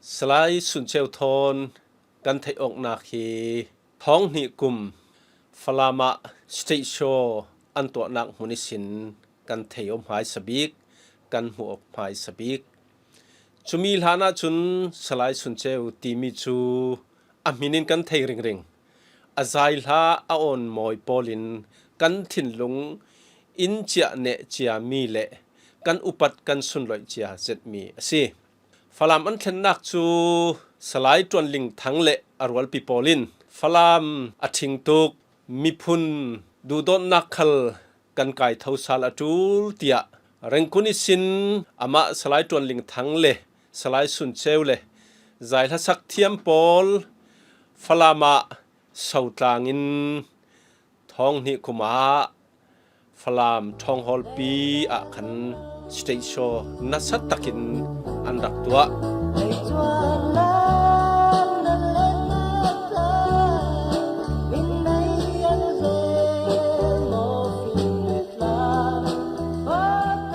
สลายสุนเชวทนกันไทยออกนาคีท้องนิกุมฟลามะสเตโชอันตัวนักมุนิสินกันไทยอมหายสบิกกันหัวหายสบิกจุมีลานาจุนสลายสุนเชวตีมิจูอามินินกันไทยริงอาไซลาอาออนมอยปอลินกันทินลุงอินเจียเนเจียมีเลกันอุปัตกันสุนลอยเจียเจ็ดมีสิฟลามอันเทนนักจูสลายจวนลิงทั้งเลอรวลปีปอลินฟลามอทิงตุกมีพุนดูดอนนักขลกันไก่เท่าสาลจูลเตียเร่งคุนิสินอามาสลายจวนลิงทั้งเลสลายสุนเชวเลใจทัสักเทียมปอลฟลามาสาวตางินท้องนิคุมาฟลามท้องฮอลปีอาคันสเตโชนัสัตตะกินอันดักตัว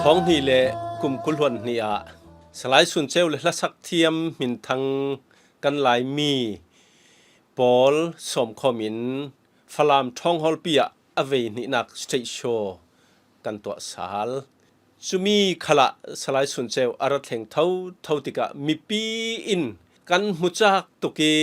ท้องนี่แหละกุมกุลวนนี่อะสลายสุนเจวเลยละสักเทียมมินทังกันหลายมีปอลสมคอมินฟลามท้องฮอลปีอะอเวนินักสเตโชกันตัวสาลจุมีขละสลายสุนเจวอารัตแห่งเท่าติกะมีปีอินกันมุจักตุกี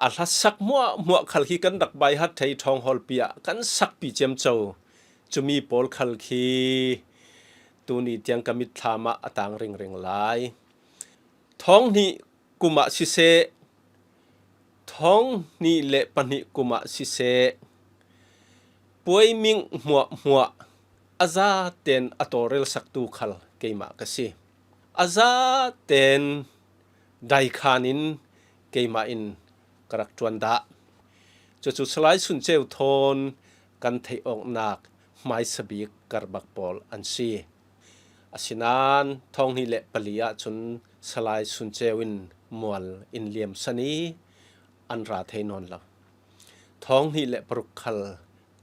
อาลัสักมัวขลคีกันดักใบฮัดไทยทองฮอลเปียกันสักปีเจมเจ้าจุมีปอลขลคีตูนี้เตียงกมิตธามะอตางเริงหลายท้องนี้กุมะสิเสท้องนี้เละปนิกุมะสิเสป่วยมิงมัวอาซาเตนอตอเรลสักตูขลเกยมากสิอาซาเตนไดคานินเกยมาอินกรักจวนดาจุสลายสุนเจวทนกันไทยออกนักไม้สบิกกรบักปอลอันซีอาศินานท้องนี้เละปลียจนสลายสุนเจวินมวลอินเลียมสนีอันราเทนอนเราท้องนี้เละปรุกขล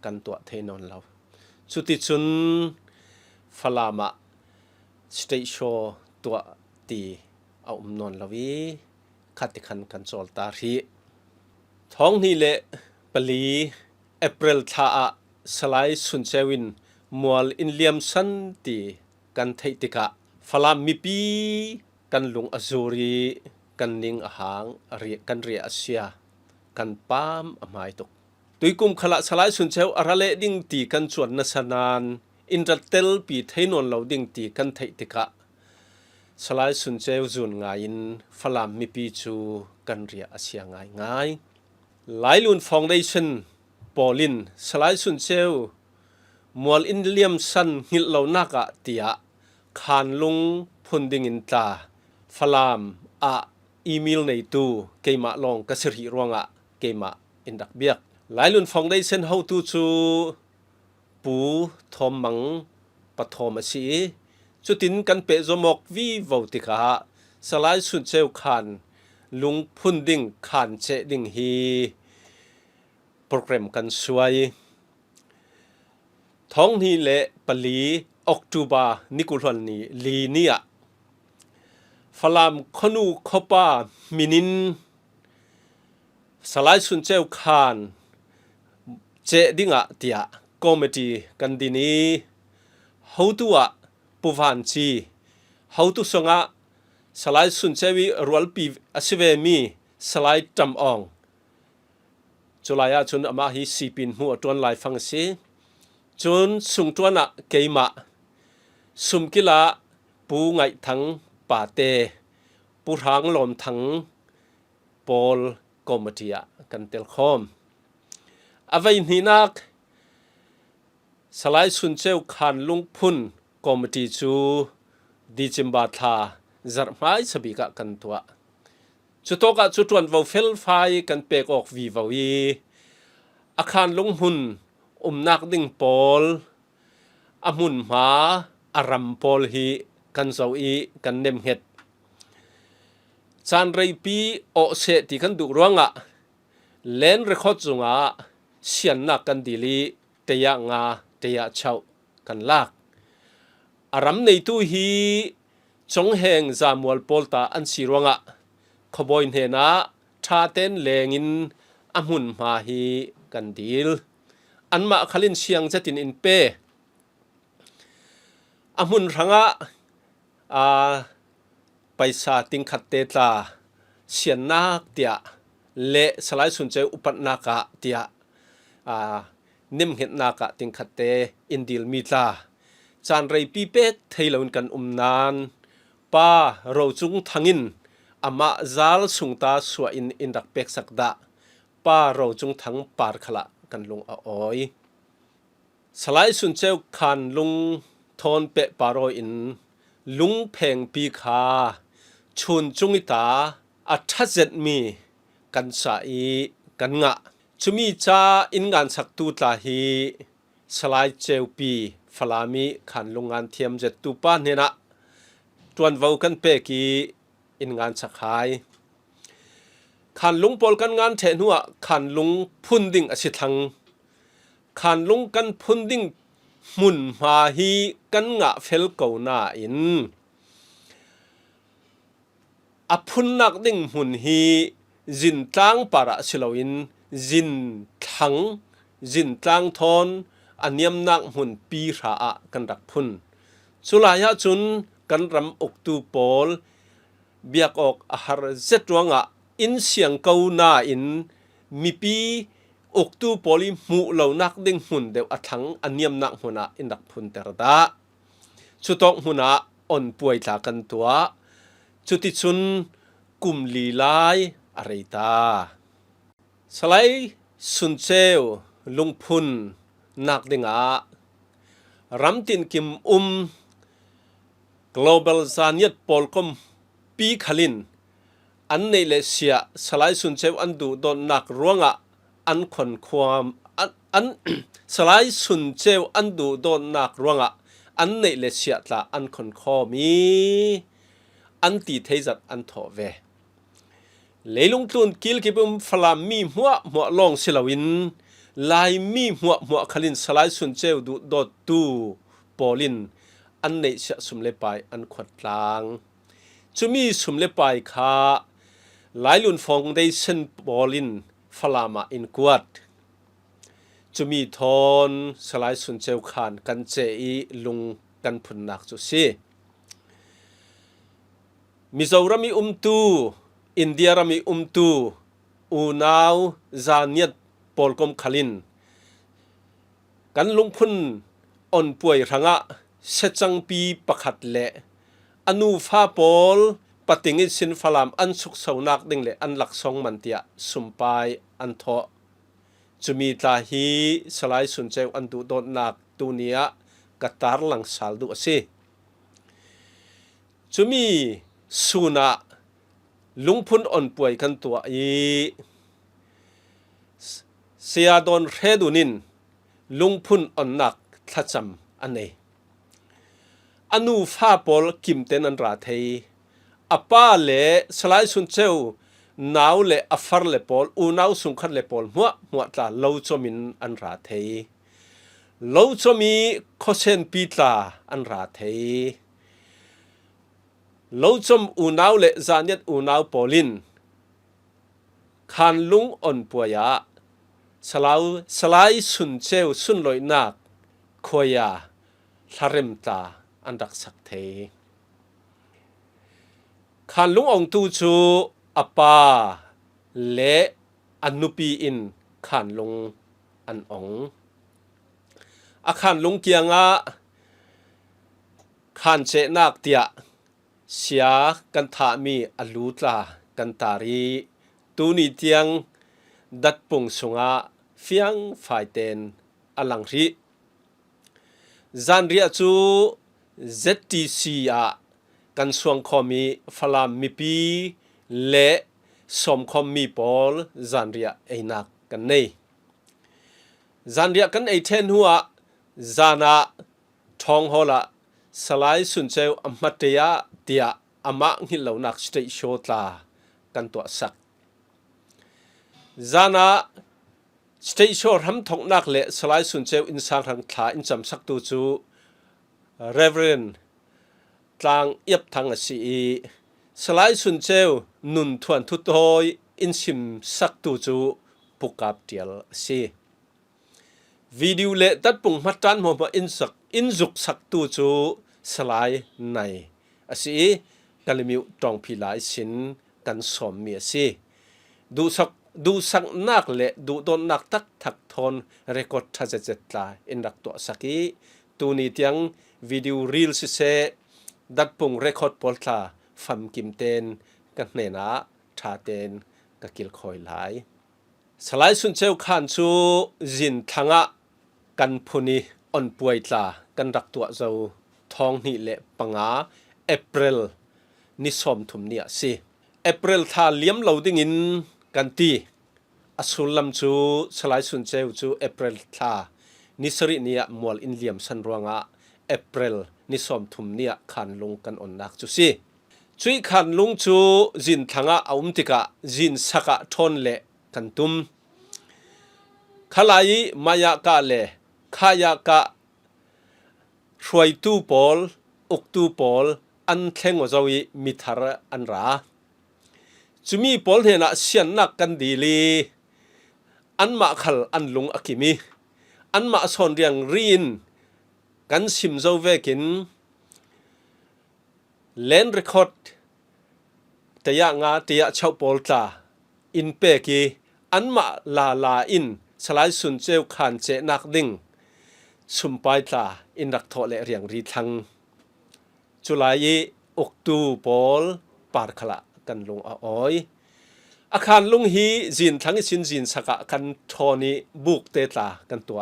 กันตัวเทนอนเราสุติจุนฟลามะสเตโชตัวตีเอานอนลาวีขัดขันกันโจลตารีท้องนี้เละปลีเอเปริลทาสลายสุนเจวินมัวอินเลียมสันตีกันไทติกะฟลามมีปีกันลุงอซูรีกันนิงอาหางกันเรียอาเซียกันปามอมายตกตุยกุมขละสลายสุนเชวอาระเลดิ่งตีกันส่วนนสนานอินรัตเตลปีเทนนเหลาดิ่งตีกันไทติกะสลายสุนเชวจุนงายินฟลามมีปีจูกันเรียอาเซียง่ายหลายลุนฟาวเดชั่นปอลินสลายสุนเชวมัวอินเลียมสันหิลเหลานักะเตียขานลุงพุนดิงอินตาฟลามอีเมลในตูเกยมาลองกระสิริรวงะเกยมาอินดักเบียกหลายลุนฟองได้เส้นเฮาตูจูปูทอมมังปะทอมสีจุตินกันเปจมอกวีวาวติกาสลายสุนเซวขานลุงพุนดิงขานเจดิงฮีโปรแกรมกันสวยท้องนี้เละปลีออกตูบานิกุลวันนี้ลีเนียฟลามขนูขปามินินสลายสุนเจวขานเจดิงะเตียคอมเมดี้กันดินีเฮาตัวปูวันจีเฮาตัวสงะสลายสุนเจวิรัวปีอสิเวมีสลายจำองจุลายาจุนอามาฮิสีปินหัวตวนลายฟังซีจุนสุงตวนะเกยมาสุมกิลาปูไงทั้งป่าเตปูทางลมทั้งปอลคอมเมดี้กันเตลคอมอวัยนี้นักสลายสุนเจวขานลุงพุนคอมเมดี้จูดิจิมบาธาจัดไม้สบิกะกันตัวจุดโตกะจุดวันวาวเฟลไฟกันเปกออกวีวาวีอาคารลุงพุนนักดิ่งปอลอามุนมาอารัมปอลฮีกันเสาอีกันเนมเฮดจานไรปีโอเสติกันดุร้องะเลนเรคคอร์ดจงะเสียนนักกันดีลีเตียงาเตียเช่ากันลากอารัมในตู้ฮีจงแหงจามวลปอลตาอันสีร้องะ ขบอยเฮนะทาเต้นแรงอินอมุนมาฮีกันดีลอันมาคลินเชียงจะตินอินเปอมุนรังไปสาติงขัดเตตาเชียนนักเตียเละสลายสุนเจอุปนักะเตียนิมเห็นนักะติงขัดเตอินดิลมีตาจานไรปีเป็กเทลวนกันนานป้าเราจุงทังินอามาซาลสุงตาสวอินดักเป็กสักดาป้าเราจุงทังปาร์ขละกันลงอ้อยสลายสุนเจวขันลุงทอนเปะปารอินลุงเพงปีขาชุนจุงอิตาอัฐเจ็ดมีกันสายกันงะจุมีจาอินงานสักตูตาฮีสลายเจวปีฟลามีขันลงงานเทียมเจ็ดตูป้านเนนะตวนวากันเปกีอินงานสักหายขันลุงปอลกันงานเทนัวขันลุงพุนดิ่งอสิทังขันลุงกันพุนดิ่งมุนมาฮีกันงะเฟลเกาหน้าอินอพุนนักดิ่งมุนฮีจินตังปาระสิลาวินจินทังจินตังทอนอันยมนักมุนปีรากันรักพุนสุลายะจุนกันรำอกตูปอลเบียกออกอาหารเจ็ดวังอินเสียงเกาหน้าอินมีปีอกตูปอลิมูเหล่านักดิ่งมุนเดียวทั้งอันยมนักมุนอินรักพุนเตระดาสุตอกมุนอ่อนป่วยตากันตัวจุติชุนกุมลีลายอะไรตาสไลสุนเซวลุงพุนนักดิ่งรำตินกิมglobal ซานิยตปอลคมปีขลินอันในเลเซียสไลสุนเซวอันดูโดนนักร่วงอันคนความอันสไลสุนเซวอันดูโดนนักร่วงอันในเลเซียตาอันคนข้อมีอันตีเทจัดอันทอเวเลลุงตุนกิลกิบุมฟลามีหัวลองสิลาวินลายมีหัวขลินสไลสุนเซวดูโดตูปอลินอันในเสียสุมเลปายอันขวัดลางจะมีสุมเลปายคาหลายลุนฟองได้เส้นบอลินฟลามาอินกวดจะมีทอนสลายสุนเจวขานกันเจอีลุงกันพุนนักจุซีมิโซรามีตูอินเดียรามีตูอูนาวจานิยตปอลกมขลินกันลุงพุนอ่อนป่วยรังเสจังปีประคัดเละอนุฟ้าปอลปฏิงิสินฟลามอันสุกสาวนักดิ่งเละอันหลักสองมันเตียสุมปายอันทอจะมีตาฮีสลายสุนเจวอันดูโดนนักตัวเนียกตาร์หลังสาลดูสิจะมีสุนาลุงพุนอ่อนป่วยกันตัวเสียโดนเรดูนินลุงพุนอ่อนนักทัดจำอันนี้อนุฟ้าปอลกิมเตนันราเทยอป้าเล่สลายสุนเซวนาวเล่อฟาร์เล่ปอลอูนาวสุงขัดเล่ปอลมัวตาเลวจอมินอันราเทยเลวจอมีโคเซนปีตาอันราเทยเลวจอมอูนาวเล่จานิยตอูนาวปอลินขันลุงอ่อนปัวยาสลายสุนเซวสุนลอยนักขวยาทาริมตาอันดักสักเทขันลุงองตูจูอปาเละอันนุปีอินขันลุงอันองขันลุงเกียงขันเจนักเตียเสียกันถามีอลูตลากันตารีตูนีเตียงดัดปุงสุงเฟียงไฟเตนอลังรีจันเรียจู ZTC กันสวงคอมีฟลามมีปีเละสมคอมีปอลจันเรียไอนักกันเนจันเรียกันไอเทนหัวจานาทองฮอละสลายสุนเซวอมตยาเตียอมะหิเหล่านักสเตโชตากันตัวสักจานาสเตโชรำทงนักเละสลายสุนเซวอินสานทังทาอินจำสักตูจูReverend ทางเอียบทางสี สลายสุนเจวนุนทวนทุตโอยอินชิมสักตูจูปุกกับเตียลซีวิดีโอเลตัดปุ่งมัดตันหมออินจุกสักตูจูสลายในอสีกันมิวตองพิลายสินกันสมเมียซีดูสักนักเละดูโดนนักตักถักทนเรคอร์ดทัศเจตลาอินรักตัวสักีตูนี้ยังวิดีโอรีลสิเซดัดปุ่งเรคอร์ดพอลตาฟัมกิมเตนกันเนนาชาเตนกะกิลคอยหลายสลายสุนเจ้าขานชูจินทังะกันพุนีอ่อนป่วยตากันรักตัวเจ้าทองนี่เละปังอาเอพริลนิสอมทุมเนี่ยสิเอพริลทาเลี้ยมเหลาดิ่งินกันตีอสุลัมจูสลายสุนเจ้าจูเอพริลทานิสริเนี่ยมัวอินเลียมสันรวงะเอพริลนิสอมทุมเนี่ยขานลงกันอ่อนนักจูสิช่วยขันลุงจูจินทังะอาอุมติกะจินสักะทนเละกันตุมขลายมายากะเละขายากะช่วยตูปอลอุกตูปอลอันเข่งว่าจะวิมิทาร์อันราจุมีปอลเห็นเสียนนักกันดีลีอันมาขลอันลุงอกิมีอันมาสอนเรียงรีนกันสิมเจ้าเวกินเล่นเรคคอร์ดแต่ยางาแต่ยาชาวปอลตาอินเปกีอันมาลาอินสลายสุนเจ้าขานเจนักดิ่งสุมไปตาอินรักทอเลเรียงรีทังจุลายอุกตูปอลปาร์คละกันลงอ้อยอาคารลุงฮีจินทั้งสินจินสักกันทอนีบุกเตตากันตัว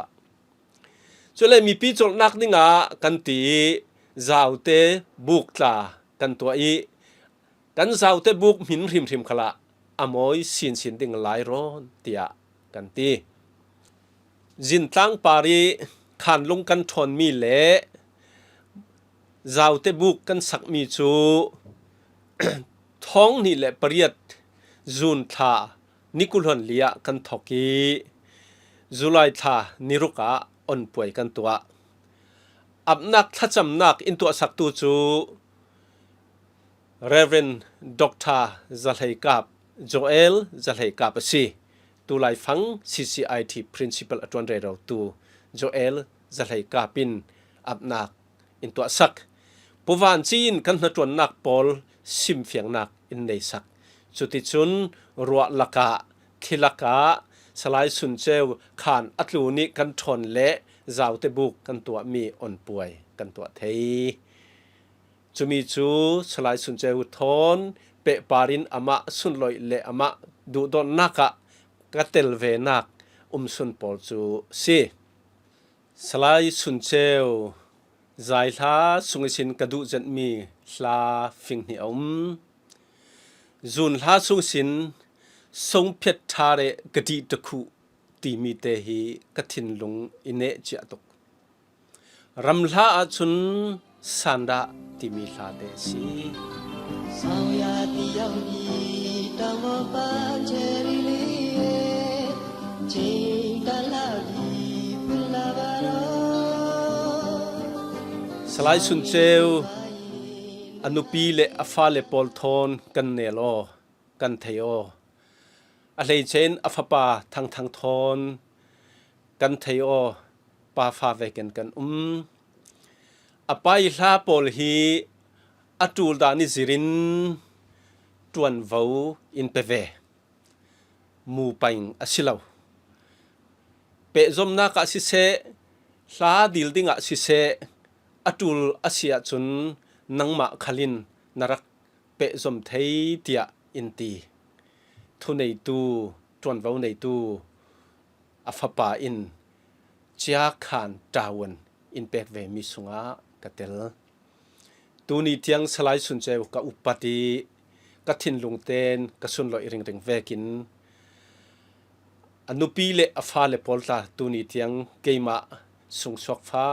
จุเลยมีปีจลนักดิ่งกันตีจาวเตบุกตากันตัวอีกันจาวเตบุกหินริมขละอมอยสินดิ่งหลายร้อนเตียกันตีจินตั้งปารีขานลงกันทอนมีเละจาวเตบุกกันสักมีจูท้องนี่แหละเปรียดจุนทานิกุลหันเลียกันทอกีจุไลทานิรุกะอ่อนป่วยกันตัวอับนักทัจำนักอินตัวสักตูจูเรเวนด็อกเตอร์จัลไฮกับโจเอลจัลไฮกับสิตูไลฟัง CCIT Principal อัตวันเรเราตูโจเอลจัลไฮกับปินอับนักอินตัวสักผู้วานจีนกันนัดวันนักปอลซิมเฟียงนักอินในสักสุติชุนรัวลักะทิลักะสลายสุนเจวขานอัตลูนิกันทนเละจาวเตบุกกันตัวมีอ่อนป่วยกันตัวเทจุมีจูสลายสุนเจวทนเปะปารินอามะสุนลอยเละอามะดูดอนนักะกะเตลเวนักสุนปอลจูซีสลายสุนเจวใจท้าสุงสินกระดูจันมีลาฟิงเหนียวจุนลาสุงสินทรงเพียรทาเรกดีตะคุตีมีเตหีกะทินลงอินเนจิอตุกรำลาจุนสันดาตีมีลาเดซีสาวยาติยามดีตามปาเจริลีเจตลาดีปุลาบารสลายสุนเจวอนุปีเลอฟาเลปอลทอนกันเนโลกันเทโออะไรเช่นอฟปาทางทอนกันเทโอปาฟาเวกันกันอไปลาปอลฮีอตูลดานิซิรินตวนวาวอินเปเวมูปังอสิลาวเปะจมนักอสิเซลาดิลดิงอสิเซอตูลอเซียจุนนังมาขลินนรักเปะจมเทียเตียอินตีทุนในตูจวนวาวในตูอฟปาอินเจ้าขานจาวันอินเปกเวมิสุงากะเตลตูนี้เทียงสลายสุนเจวกับอุปติกะทินลุงเตนกะสุนลอยริงเวกินอนุปีเลอฟาเลปอลตาตูนี้เทียงเกมาสุงสวกฟ้า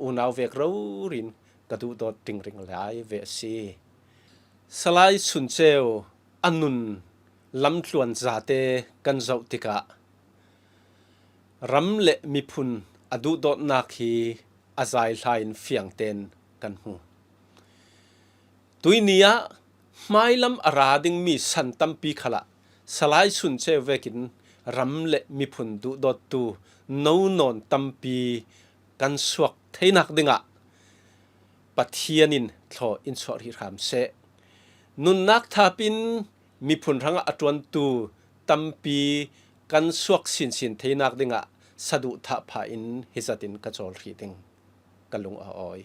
อุณาวเวกเรารินกระดูดอดริงหลายเวซีสลายสุนเจวอันนุนลำทวนจาเตกันเจ้าติกะรำเละมีพุนอดูดอดนาคีอาศัยลายเฟียงเตนกันหูตุยเนีย mai lam ara ding mi san tampi khala salai sun che vekin ram le mi phun du dot tu no non tampi kan suak theinak dinga pathianin thlo in so ri ram se nun nak thapin mi phun ranga atwan tu tampi kan suak sin sin theinak dinga sadu tha pha in hizatin ka chol ri ding kalung a oi